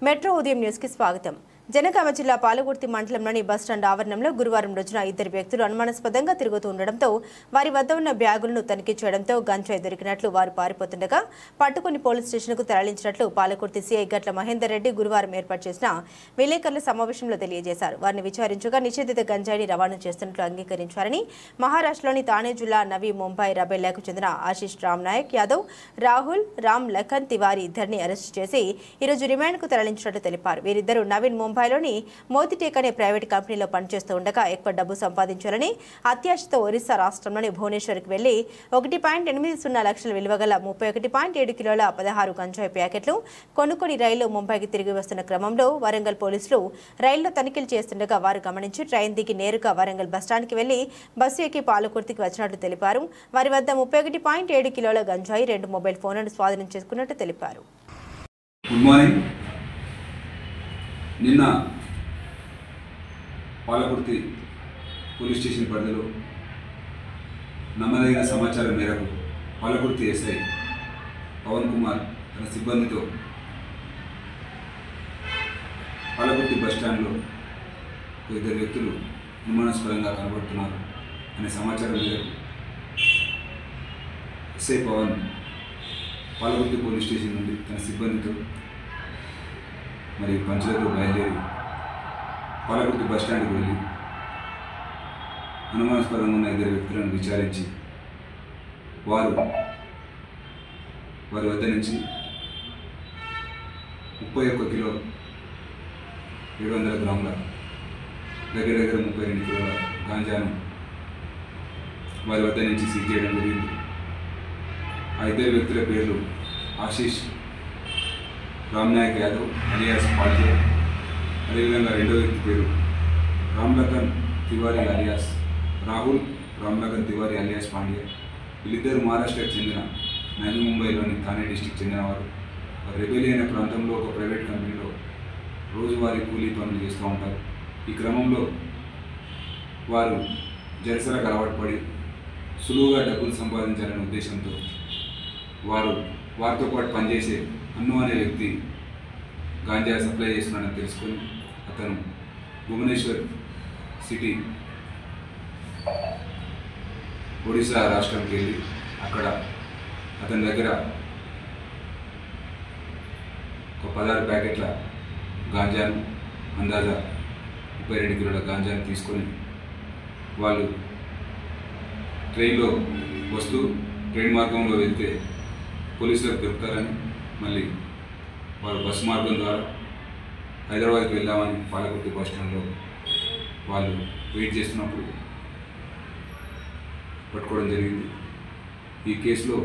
Metro ఉదయం news కి స్వాగతం. జనగామ జిల్లా పాలకుర్తి మండలంలోని బస్టాండ్ ఆవరణంలో గురువారం రోజున ఇద్దరు వ్యక్తులు అనుమానాస్పదంగా తిరుగుతూ ఉండడంతో వారి వద్ద ఉన్న బ్యాగులను తనిఖీ చేయడంతో గంజాయి దొరికినట్లు వారు పారిపోతుండగా పట్టుకుని పోలీస్ స్టేషన్కు తరలించినట్లు పాలకుర్తి సీఐ గట్ల మహేందర్ రెడ్డి గురువారం ఏర్పాటు చేసిన విలేకరుల సమావేశంలో తెలియజేశారు. వారిని విచారించగా నిషేధిత గంజాయిని రవాణా చేస్తున్నట్లు అంగీకరించారని మహారాష్ట్రలోని తానే జిల్లా నవీ ముంబై రబెల్లాకు చెందిన ఆశీష్ రామ్ నాయక్ యాదవ్, రాహుల్ రామ్ లఖన్ తివారీ ఇద్దరిని అరెస్టు చేసి ఈరోజు రిమాండ్కు తరలించినట్లు తెలిపారు. వీరిద్దరూ నవీన్ ముంబైలోని మోతిటేక్ అనే ప్రైవేట్ కంపెనీలో పనిచేస్తూ ఉండగా ఎక్కువ డబ్బు సంపాదించాలని అత్యాశతో ఒరిస్సా రాష్ట్రంలోని భువనేశ్వర్కి వెళ్లి 1.80 లక్షల విలువ గల 31.7 కిలోల 16 గంజాయి ప్యాకెట్లు కొనుక్కొని రైలు ముంబైకి తిరిగి వస్తున్న క్రమంలో వరంగల్ పోలీసులు రైల్లో తనిఖీలు చేస్తుండగా వారు గమనించి ట్రైన్ దిగి నేరుగా వరంగల్ బస్టాండ్కి వెళ్లి బస్సు ఎక్కి పాలకుర్తికి వచ్చినట్లు తెలిపారు. వారి వద్ద 31.7 కిలోల గంజాయి, 2 మొబైల్ ఫోన్లను స్వాధీనం చేసుకున్నట్టు తెలిపారు. నిన్న పాలకుర్తి పోలీస్ స్టేషన్ పరిధిలో నమ్మదగిన సమాచారం మేరకు పాలకుర్తి ఎస్ఐ పవన్ కుమార్ తన సిబ్బందితో పాలకుర్తి బస్టాండ్లో ఇద్దరు వ్యక్తులు అనుమానాస్పదంగా కనబడుతున్నారు అనే సమాచారం మేరకు SI Pawan Palakurthi police station నుండి తన సిబ్బందితో మరియు పంచులతో బయలుదేరి పాలకుర్తి బస్టాండ్కి వెళ్ళి అనుమానాస్పదంగా ఉన్న ఇద్దరు వ్యక్తులను విచారించి వారి వద్ద నుంచి 31 కిలో 700 గ్రాముల దగ్గర 32 కిలోల గాంజాను వారి వద్ద నుంచి సీజ్ చేయడం జరిగింది. ఆ ఇద్దరు వ్యక్తుల పేర్లు ఆశీష్ రామ్ నాయక్ యాదవ్ అలియాస్ పాండ్యా, అదేవిధంగా రెండో వ్యక్తి పేరు రామ్ లఖన్ తివారీ అలియాస్ రాహుల్, రామ్ లఖన్ తివారీ అలియాస్ పాండ్యా. వీళ్ళిద్దరు మహారాష్ట్రకు చెందిన నవీ ముంబైలోని థానే డిస్టిక్ చెందినవారు. రెబెలి అనే ప్రాంతంలో ఒక ప్రైవేట్ కంపెనీలో రోజువారీ కూలీ పనులు చేస్తూ ఉంటారు. ఈ క్రమంలో వారు జలసలకు అలవాటు పడి సులువుగా డబ్బులు సంపాదించాలనే ఉద్దేశంతో వారితో పాటు పనిచేసే అన్ను అనే వ్యక్తి గాంజా సప్లై చేస్తున్నాడని తెలుసుకొని అతను భువనేశ్వర్ సిటీ ఒడిశా రాష్ట్రంకి వెళ్ళి అక్కడ అతని దగ్గర ఒక 16 ప్యాకెట్ల గాంజాను, అందాజా 32 కిలోల గాంజాను తీసుకొని వాళ్ళు ట్రైన్లో వస్తూ ట్రైన్ మార్గంలో వెళ్తే పోలీసులకు దొరుకుతారని మళ్ళీ వారు బస్సు మార్గం ద్వారా హైదరాబాద్కి వెళ్దామని పాలకుర్తి బస్ స్టాండ్లో వాళ్ళు వెయిట్ చేస్తున్నప్పుడు పట్టుకోవడం జరిగింది. ఈ కేసులో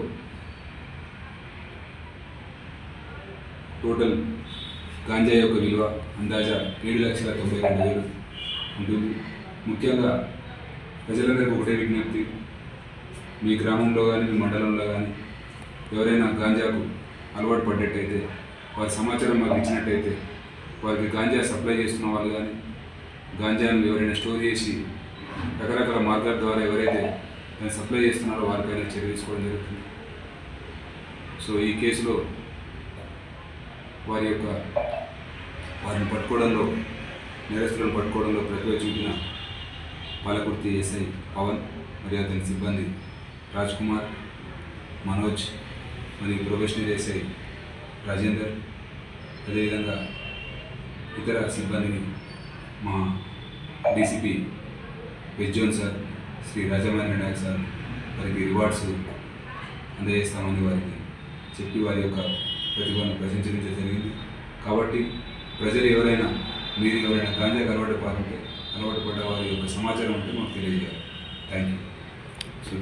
టోటల్ గాంజా యొక్క విలువ అందాజా 7,92,000 ఉంటుంది. ముఖ్యంగా ప్రజలందరికీ ఒకటే విజ్ఞప్తి, మీ గ్రామంలో కానీ మీ మండలంలో కానీ ఎవరైనా గాంజాకు అలవాటు పడ్డట్టయితే వారి సమాచారం మాకు ఇచ్చినట్టయితే వారికి గాంజా సప్లై చేస్తున్న వాళ్ళు కానీ గాంజాను ఎవరైనా స్టోర్ చేసి రకరకాల మార్గాల ద్వారా ఎవరైతే దాన్ని సప్లై చేస్తున్నారో వారిపైన చర్య తీసుకోవడం జరుగుతుంది. సో ఈ కేసులో వారిని పట్టుకోవడంలో, నేరస్తులను పట్టుకోవడంలో ప్రతిభ చూపిన పాలకుర్తి ఎస్ఐ పవన్ మరియు అతని సిబ్బంది రాజ్ కుమార్, మనోజ్ మరియు ప్రొఫెషనల్ ఎస్ఐ రాజేందర్, అదేవిధంగా ఇతర సిబ్బందిని మా DCP west zone sir, Shri Rajamahendra Nayak sir వారికి రివార్డ్స్ అందజేస్తామని వారికి చెప్పి వారి యొక్క ప్రతిభను ప్రశంసించడం జరిగింది. కాబట్టి ప్రజలు మీరు ఎవరైనా గాంజాకు అలవాటు పడ్డ వారి యొక్క సమాచారం ఉంటే మాకు తెలియజేయాలి. Thank you.